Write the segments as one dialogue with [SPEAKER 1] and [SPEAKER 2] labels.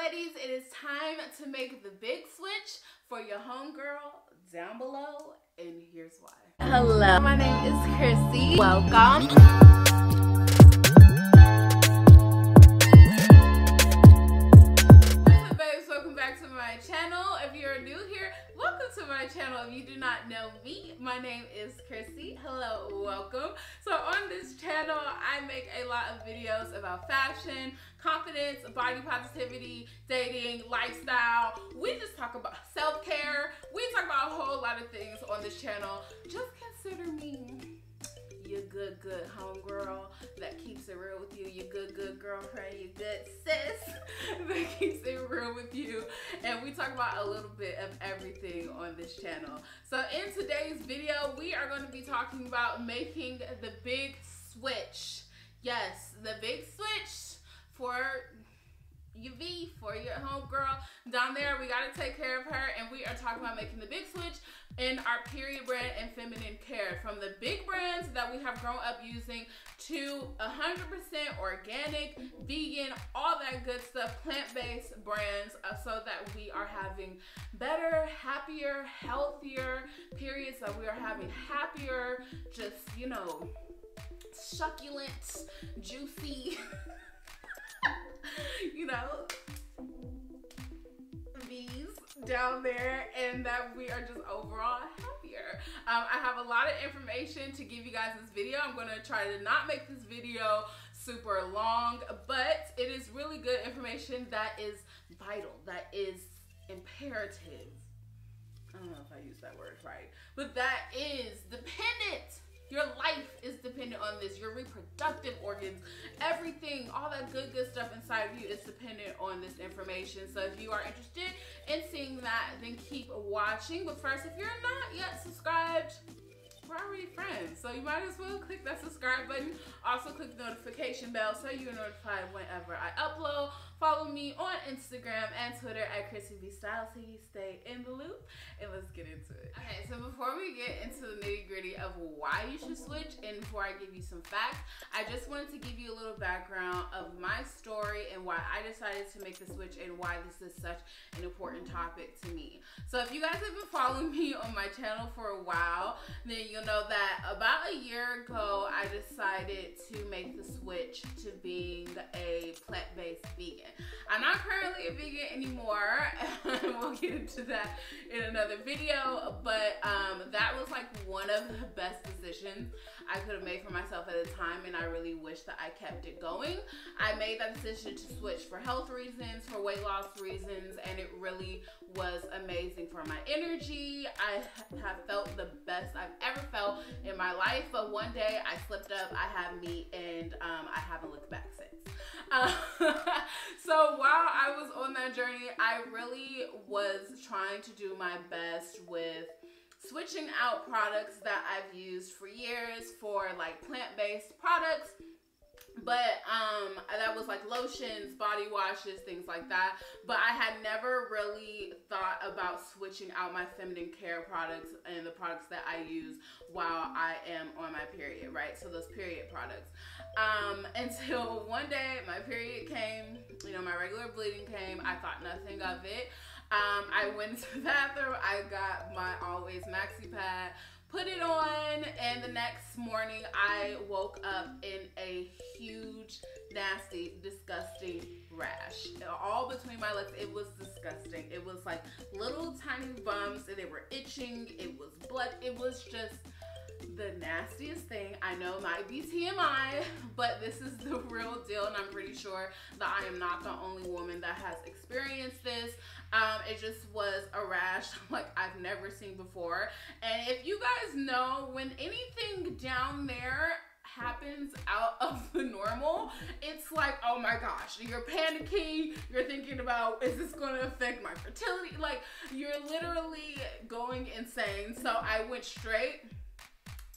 [SPEAKER 1] ladies, it is time to make the big switch for your homegirl down below, and here's why. Hello, my name is Chrissy. Welcome. What's up, babes? Welcome back to my channel. If you're new here, welcome to my channel. If you do not know me, my name is Chrissy. Hello, welcome. So on this channel, I make a lot of videos about fashion, confidence, body positivity, dating, lifestyle. We just talk about self-care. We talk about a whole lot of things on this channel. Just consider me your good homegirl that keeps it real with you, your good girlfriend, your good sis that keeps it real with you. And we talk about a little bit of everything on this channel. So in today's video, we are going to be talking about making the big switch. Yes, the big switch for your V, for your homegirl down there. We got to take care of her, and we are talking about making the big switch in our period brand and feminine care, from the big brands that we have grown up using to 100% organic, vegan, all that good stuff, plant-based brands, so that we are having better, happier, healthier periods, that we are having happier, just, you know, succulent, juicy you know, V's down there, and that we are just overall happier. I have a lot of information to give you guys this video. I'm going to try to not make this video super long, but it is really good information that is vital, that is imperative. I don't know if I used that word right, but that is dependent. Your life is dependent on this. Your reproductive organs, everything, all that good stuff inside of you is dependent on this information. So if you are interested in seeing that, then keep watching. But first, if you're not yet subscribed, we're already friends, so you might as well click that subscribe button. Also click the notification bell so you're notified whenever I upload. Follow me on Instagram and Twitter at Chrissy V Style so you stay in the loop, and let's get into it. Okay, so before we get into the nitty gritty of why you should switch, and before I give you some facts, I just wanted to give you a little background of my story and why I decided to make the switch and why this is such an important topic to me. So if you guys have been following me on my channel for a while, then you'll know that about a year ago, I decided to make the switch to being a plant-based vegan. I'm not currently a vegan anymore, and we'll get into that in another video, but that was like one of the best decisions I could have made for myself at the time, and I really wish that I kept it going. I made that decision to switch for health reasons, for weight loss reasons, and it really was amazing for my energy. I have felt the best I've ever felt in my life, but one day I slipped up, I had meat, and I haven't looked back since. So while I was on that journey, I really was trying to do my best with switching out products that I've used for years for like plant-based products. But that was like lotions, body washes, things like that. But I had never really thought about switching out my feminine care products and the products that I use while I am on my period, right? So those period products. Until one day my period came, you know, my regular bleeding came. I thought nothing of it. I went to the bathroom. I got my always Maxi pad, put it on, and the next morning I woke up in a huge, nasty, disgusting rash all between my legs. It was disgusting. It was like little tiny bumps, and they were itching. It was blood. It was just the nastiest thing. I know it might be TMI, but this is the real deal, and I'm pretty sure that I am not the only woman that has experienced this. It just was a rash like I've never seen before. And if you guys know, when anything down there happens out of the normal, it's like, oh my gosh, you're panicking, you're thinking about, is this going to affect my fertility? Like, you're literally going insane. So I went straight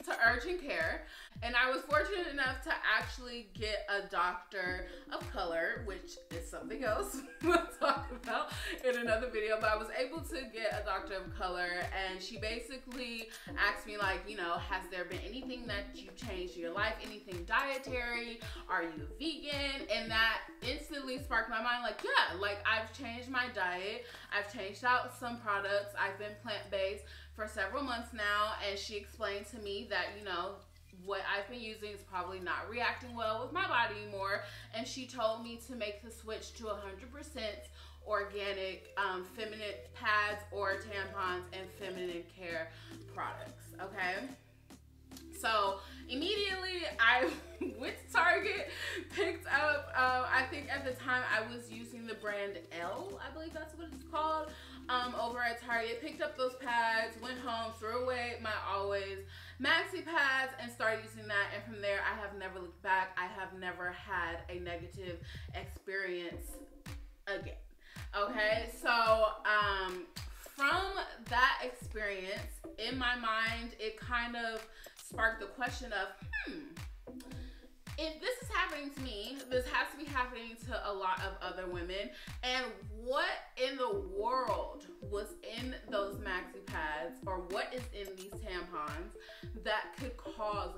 [SPEAKER 1] to urgent care, and I was fortunate enough to actually get a doctor of color, which is something else we'll talk about in another video, but I was able to get a doctor of color, and she basically asked me, like, you know, has there been anything that you changed in your life, anything dietary, are you vegan? And that instantly sparked my mind, like, yeah, like, I've changed my diet, I've changed out some products, I've been plant-based for several months now. And she explained to me that, you know, what I've been using is probably not reacting well with my body anymore, and she told me to make the switch to 100% organic feminine pads or tampons and feminine care products. Okay, so immediately I went to Target, picked up, I think at the time I was using the brand L, I believe that's what it's called, over at Target. Picked up those pads, went home, threw away my always Maxi pads, and started using that. And from there, I have never looked back. I have never had a negative experience again. Okay, so from that experience, in my mind, it kind of sparked the question of, if this is happening to me, this has to be happening to a lot of other women. And what in the world was in those Maxi pads, or what is in these tampons that could cause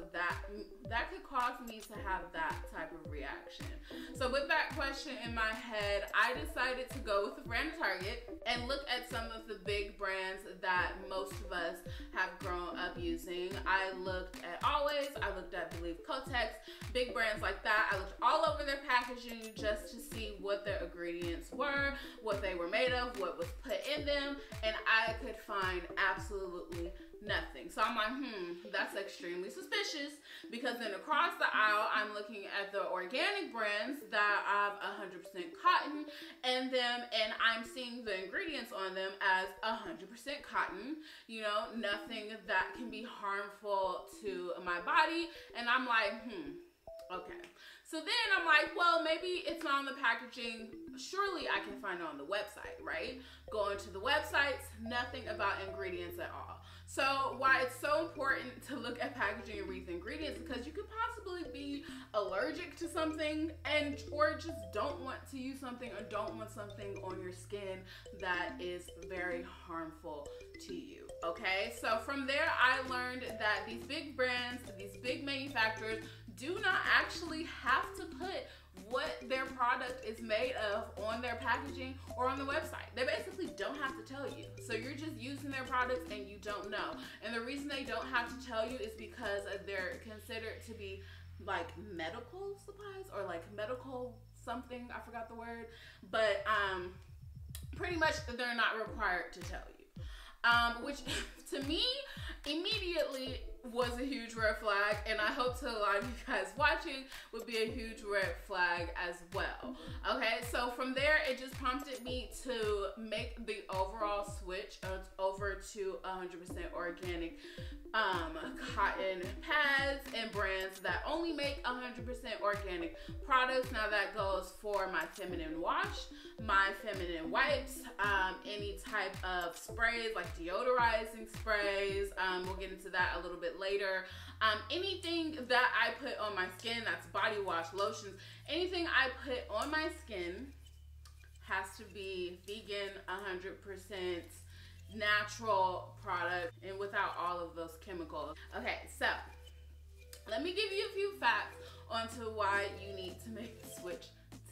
[SPEAKER 1] me to have that type of reaction? So with that question in my head, I decided to go with the brand Target and look at some of the big brands that most of us have grown up using. I looked at Always, I looked at Believe Kotex, big brands like that. I looked all over their packaging just to see what their ingredients were, what they were made of, what was put in them, and I could find absolutely nothing. So I'm like, that's extremely suspicious, because then across the aisle, I'm looking at the organic brands that have 100% cotton in them, and I'm seeing the ingredients on them as 100% cotton, you know, nothing that can be harmful to my body. And I'm like, okay. So then I'm like, well, maybe it's not on the packaging. Surely I can find it on the website, right? Going to the websites, nothing about ingredients at all. So why it's so important to look at packaging and read the ingredients, because you could possibly be allergic to something, and or just don't want to use something, or don't want something on your skin that is very harmful to you. Okay, so from there I learned that these big brands, these big manufacturers, do not actually have to put what their product is made of on their packaging or on the website. They basically don't have to tell you. So you're just using their products and you don't know. And the reason they don't have to tell you is because they're considered to be like medical supplies, or like medical something, I forgot the word, but pretty much they're not required to tell you. Which to me immediately was a huge red flag, and I hope to a lot of you guys watching would be a huge red flag as well. Okay, so from there it just prompted me to make the overall switch over to 100% organic cotton pads and brands that only make 100% organic products. Now that goes for my feminine wash, my feminine wipes, any type of sprays like deodorizing sprays. We'll get into that a little bit later. Anything that I put on my skin, that's body wash, lotions, anything I put on my skin has to be vegan, 100% natural product, and without all of those chemicals. Okay, so let me give you a few facts onto why you need to make the switch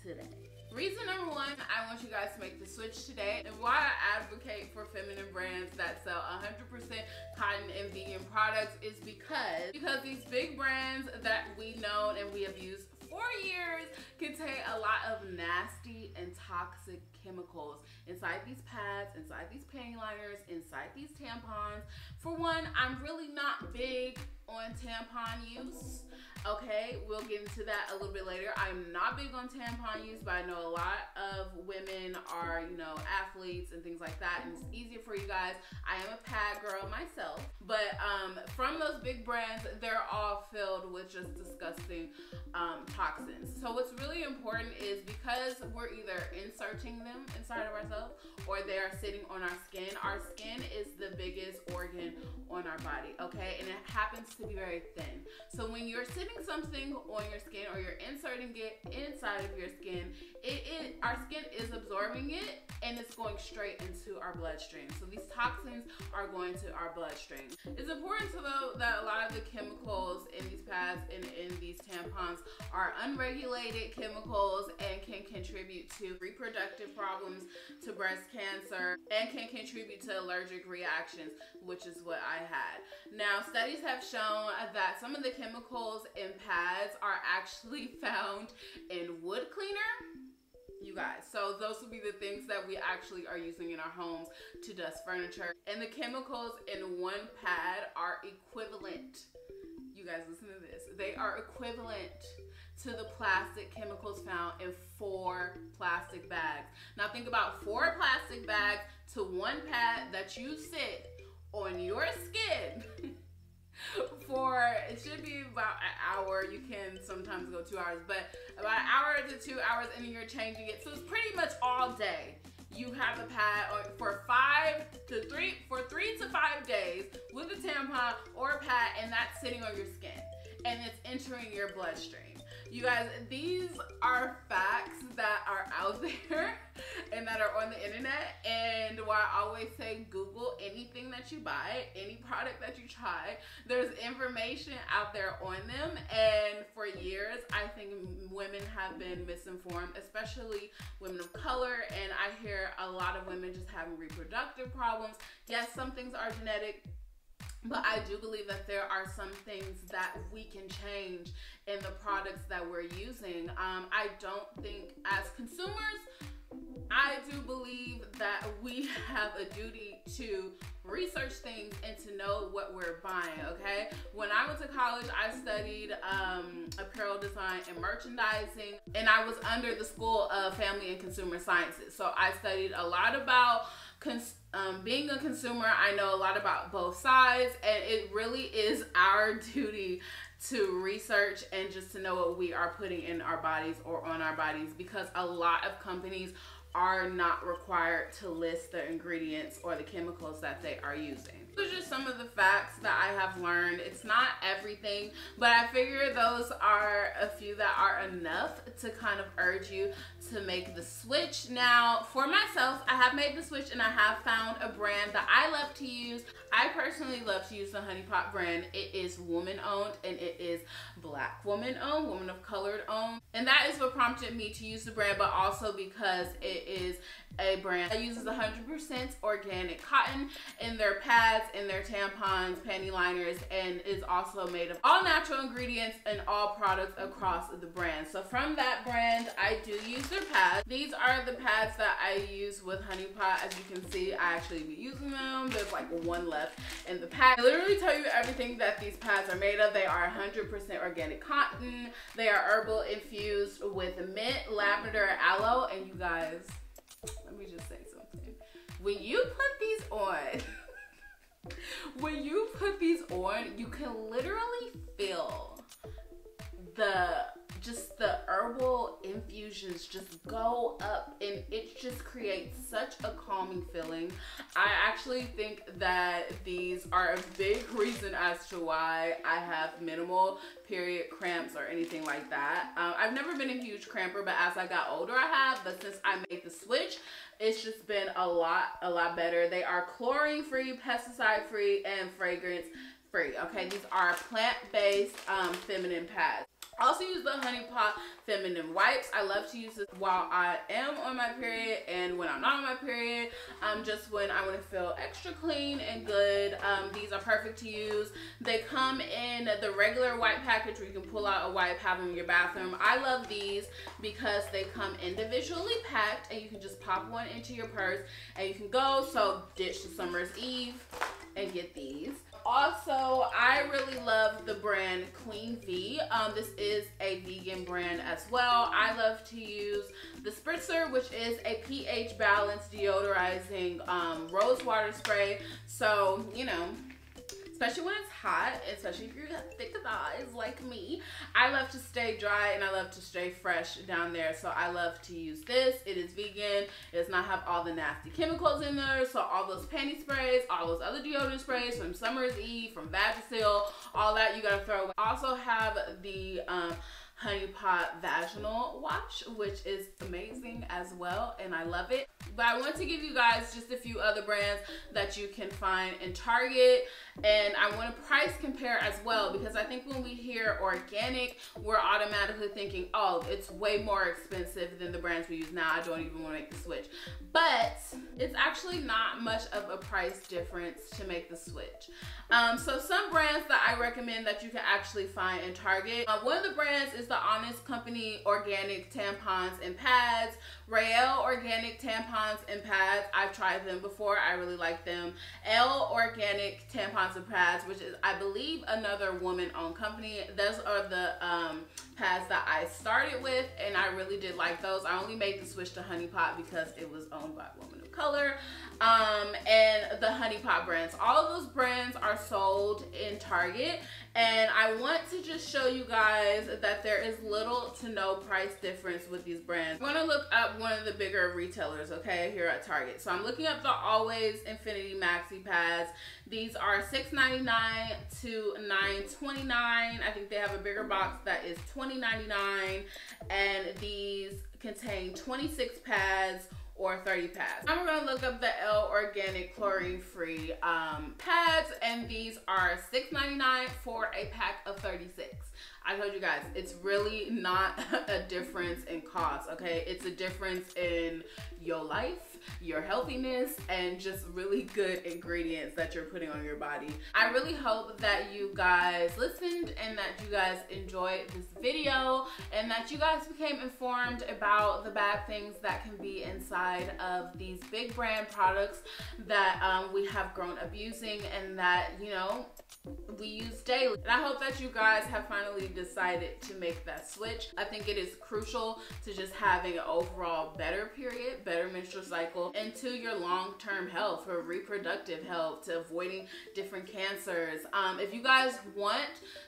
[SPEAKER 1] today. Reason number one, I want you guys to make the switch today, and why I advocate for feminine brands that sell 100% cotton and vegan products is because these big brands that we know and we have used for years contain a lot of nasty and toxic chemicals inside these pads, inside these panty liners, inside these tampons. For one, I'm really not big on tampon use. Okay, we'll get into that a little bit later. I'm not big on tampon use, but I know a lot of women are, you know, athletes and things like that, and it's easier for you guys. I am a pad girl myself, but from those big brands, they're all filled with just disgusting toxins. So what's really important is, because we're either inserting them them inside of ourselves, or they are sitting on our skin. Our skin is the biggest organ on our body, okay? And it happens to be very thin. So when you're sitting something on your skin or you're inserting it inside of your skin, our skin is absorbing it and it's going straight into our bloodstream. So these toxins are going to our bloodstream. It's important to know that a lot of the chemicals in these pads and in these tampons are unregulated chemicals and can contribute to reproductive problems, to breast cancer, and can contribute to allergic reactions, which is what I had. Now, studies have shown that some of the chemicals in pads are actually found in wood cleaner. You guys, so those would be the things that we actually are using in our homes to dust furniture. And the chemicals in one pad are equivalent. You guys, listen to this. They are equivalent to the plastic chemicals found in 4 plastic bags. Now think about 4 plastic bags to one pad that you sit on your skin for, it should be about an hour. You can sometimes go 2 hours, but about an hour to 2 hours, and then you're changing it. So it's pretty much all day. You have a pad for 3 to 5 days with a tampon or a pad, and that's sitting on your skin and it's entering your bloodstream. You guys, these are facts that are out there and that are on the internet. And why I always say Google anything that you buy, any product that you try. There's information out there on them. And for years, I think women have been misinformed, especially women of color. And I hear a lot of women just having reproductive problems. Yes, some things are genetic, but I do believe that there are some things that we can change in the products that we're using. I don't think, as consumers, I do believe that we have a duty to research things and to know what we're buying, okay? When I went to college, I studied apparel design and merchandising, and I was under the School of Family and Consumer Sciences. So I studied a lot about being a consumer. I know a lot about both sides, and it really is our duty to research and just to know what we are putting in our bodies or on our bodies, because a lot of companies are not required to list the ingredients or the chemicals that they are using. Those are just some of the facts that I have learned. It's not everything, but I figure those are a few that are enough to kind of urge you to make the switch. Now, for myself, I have made the switch and I have found a brand that I love to use. I personally love to use the Honey Pot brand. It is woman owned and it is Black woman owned, woman of color owned. And that is what prompted me to use the brand, but also because it is a brand that uses 100% organic cotton in their pads, in their tampons, panty liners, and is also made of all natural ingredients and all products across the brand. So from that brand, I do use their pads. These are the pads that I use with Honey Pot. As you can see, I actually be using them. There's like one left in the pack. I literally tell you everything that these pads are made of. They are 100% organic cotton. They are herbal infused with mint, lavender, and aloe. And you guys, let me just say something. When you put these on, you can literally feel the herbal infusions just go up, and it just creates such a calming feeling. I actually think that these are a big reason as to why I have minimal period cramps or anything like that. I've never been a huge cramper, but as I got older I have, but since I made the switch, it's just been a lot better. They are chlorine free, pesticide free, and fragrance free. Okay, these are plant-based feminine pads. I also use the Honey Pot feminine wipes. I love to use this while I am on my period and when I'm not on my period, just when I want to feel extra clean and good. These are perfect to use. They come in the regular wipe package where you can pull out a wipe, have them in your bathroom. I love these because they come individually packed and you can just pop one into your purse and you can go. So ditch the summer's eve and get these. Also, I really love the brand Queen V. This is a vegan brand as well. I love to use the Spritzer, which is a pH balanced deodorizing rose water spray. So, you know, especially when it's hot, especially if you have thick thighs like me. I love to stay dry and I love to stay fresh down there, so I love to use this. It is vegan. It does not have all the nasty chemicals in there, so all those panty sprays, all those other deodorant sprays from Summer's Eve, from Vagisil, all that you gotta throw away. I also have the Honey Pot Vaginal Wash, which is amazing as well, and I love it. But I want to give you guys just a few other brands that you can find in Target, and I want to price compare as well, because I think when we hear organic, we're automatically thinking, oh, it's way more expensive than the brands we use now. I don't even want to make the switch. But it's actually not much of a price difference to make the switch. So some brands that I recommend that you can actually find in Target. One of the brands is the Honest Company Organic Tampons and Pads. Rael Organic Tampons and Pads. I've tried them before. I really like them. Elle Organic Tampons and Pads, which is, I believe, another woman-owned company. Those are the pads that I started with, and I really did like those. I only made the switch to Honey Pot because it was owned by a woman of color. And the Honey Pot brands. All of those brands are sold in Target, and I want to just show you guys that there is little to no price difference with these brands. I'm gonna look up one of the bigger retailers, okay, here at Target. So I'm looking up the Always Infinity Maxi pads. These are $6.99 to $9.29. I think they have a bigger box that is $20.99, and these contain 26 pads or 30 pads. I'm gonna look up the Elle Organic Chlorine Free pads, and these are $6.99 for a pack of 36. I told you guys, it's really not a difference in cost, okay? It's a difference in your life, your healthiness, and just really good ingredients that you're putting on your body. I really hope that you guys listened and that you guys enjoyed this video and that you guys became informed about the bad things that can be inside of these big brand products that we have grown up using and that, you know, we use daily. And I hope that you guys have finally decided to make that switch. I think it is crucial to just having an overall better period, better menstrual cycle, and to your long-term health, for reproductive health, to avoiding different cancers. If you guys want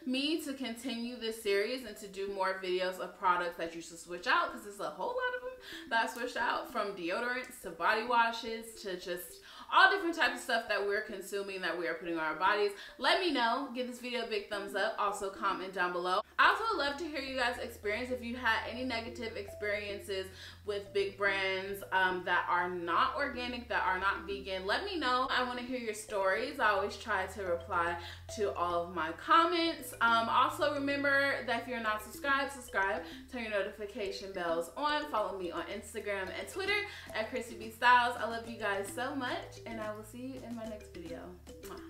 [SPEAKER 1] me to continue this series and to do more videos of products that you should switch out, because there's a whole lot of them that I switched out, from deodorants to body washes to just all different types of stuff that we're consuming, that we are putting on our bodies, let me know. Give this video a big thumbs up. Also comment down below. I also would love to hear you guys' experience. If you had any negative experiences with big brands that are not organic, that are not vegan, let me know. I want to hear your stories. I always try to reply to all of my comments. Also remember that if you're not subscribed, subscribe, turn your notification bells on, follow me on Instagram and Twitter at Chrissy B Styles. I love you guys so much, and I will see you in my next video. Mwah.